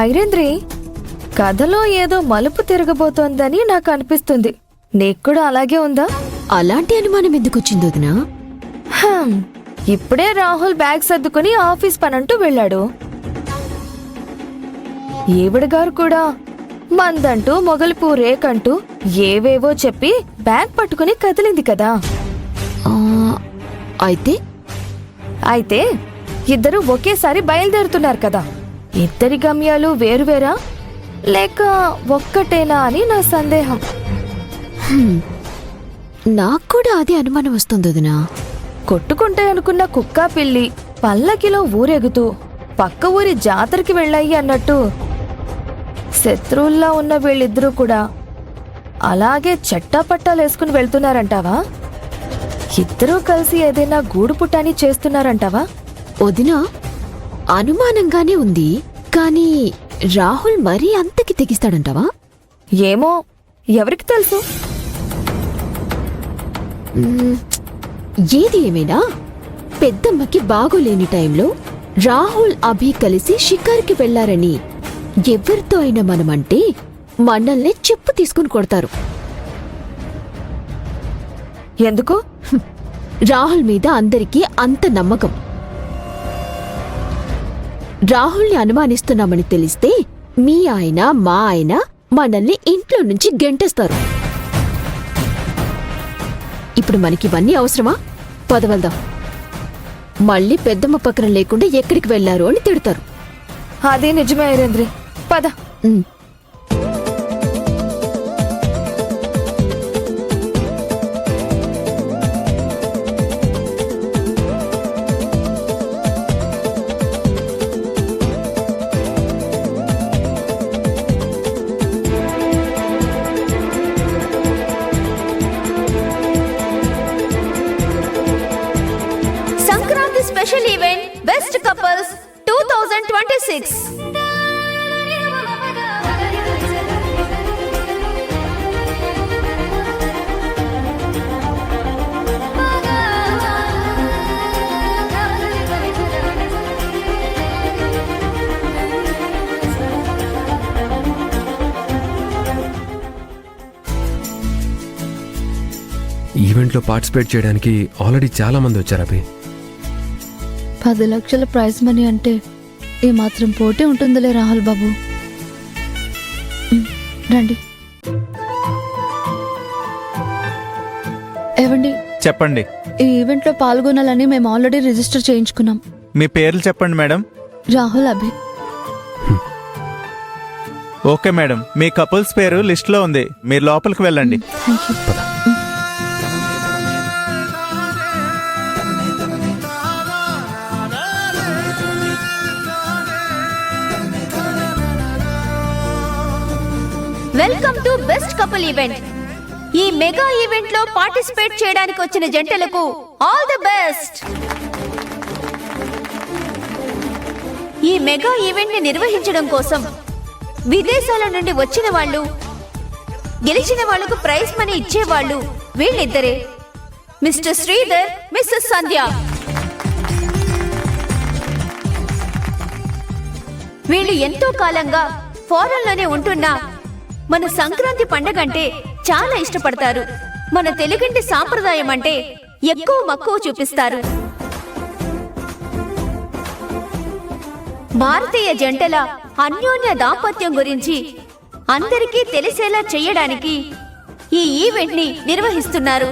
ఐరేంద్రి, కథలో ఏదో మలుపు తిరగబోతోందని నాకు అనిపిస్తుంది. నీకు కూడా అలాగే ఉందా? అలాంటి అనుమానం ఎందుకొచ్చింది వదినా? ఇప్పుడే రాహుల్ బ్యాగ్ సర్దుకుని ఆఫీస్ పనంటూ వెళ్ళాడు. ఈవిడగారు కూడా మందంటూ మొగలిపూ రేకంటూ ఏవేవో చెప్పి బ్యాగ్ పట్టుకుని కదిలింది కదా. అయితే ఇద్దరు ఒకేసారి బయలుదేరుతున్నారు కదా. ఇద్దరి గమ్యాలు వేరువేరా లేక ఒక్కటేనా అని నా సందేహం. నాకు కూడా అదే అనుమానం వస్తుంది వదినా. కొట్టుకుంటే అనుకున్న కుక్క పిల్లి పల్లకిలో ఊరెగుతూ పక్క ఊరి జాతరకి వెళ్ళాయి అన్నట్టు శత్రువుల్లా ఉన్న వీళ్ళిద్దరూ కూడా అలాగే చట్టాపట్టాలేసుకుని వెళ్తున్నారంటావా? ఇద్దరూ కలిసి ఏదైనా గూడుపుటాని చేస్తున్నారంటావా? వదినా, అనుమానంగానే ఉంది, కానీ రాహుల్ మరీ అంతకి తెగిస్తాడంటావా? ఏమో, ఎవరికి తెలుసు? ఏది ఏమైనా పెద్దమ్మకి బాగోలేని టైంలో రాహుల్ అభి కలిసి షికార్కి వెళ్లారని ఎవరితో అయినా మనమంటే మనల్ని చెప్పు తీసుకుని కొడతారు. ఎందుకు? రాహుల్ మీద అందరికీ అంత నమ్మకం. రాహుల్ని అనుమానిస్తున్నామని తెలిస్తే మీ ఆయన మా ఆయన మనల్ని ఇంట్లో నుంచి గెంటేస్తారు. ఇప్పుడు మనకివన్నీ అవసరమా? పదవల్దాం. మళ్ళీ పెద్దమ్మ పక్కన లేకుండా ఎక్కడికి వెళ్లారు అని తిడతారు. అదే నిజమే ఐరేంద్రి, పద. Special event best couples 2026. ఈవెంట్లో పార్టిసిపేట్ చేయడానికి ఆల్రెడీ చాలా మంది వచ్చారు అభి. 10 లక్షల ప్రైజ్ మనీ అంటే ఏ మాత్రం పోటీ ఉంటుందిలే రాహుల్ బాబు. రండి. ఏవండి, చెప్పండి. ఈ ఈవెంట్లో పాల్గొనాలని మేము ఆల్రెడీ రిజిస్టర్ చేయించుకున్నాం. మీ పేర్లు చెప్పండి మేడం. రాహుల్, అభి. ఓకే మేడం, మీ కపుల్స్ పేరు లిస్ట్లో ఉంది. మీరు లోపలికి వెళ్ళండి. Thank you. Welcome to best couple event. ఈ మెగా ఈవెంట్ లో పార్టిసిపేట్ చేయడానికి వచ్చిన జంటలకు ఆల్ ది బెస్ట్. ఈ మెగా ఈవెంట్ ని నిర్వహించడం కోసం విదేశాల నుండి వచ్చిన వాళ్ళు, గెలిచిన వాళ్లకు ప్రైజ్ మనీ ఇచ్చేవాళ్ళు వీళ్ళిద్దరే, మిస్టర్ శ్రీధర్, మిస్సెస్ సంధ్య. వీళ్ళు ఎంతో కాలంగా ఫారెన్ లోనే ఉంటున్నా మన సంక్రాంతి పండగంటే చాలా ఇష్టపడతారు. మన తెలుగింటి సాంప్రదాయం అంటే ఎక్కువ మక్కువ చూపిస్తారు. భారతీయ జంటల అన్యోన్య దాంపత్యం గురించి అందరికీ తెలిసేలా చేయడానికి ఈ ఈవెంట్ ని నిర్వహిస్తున్నారు.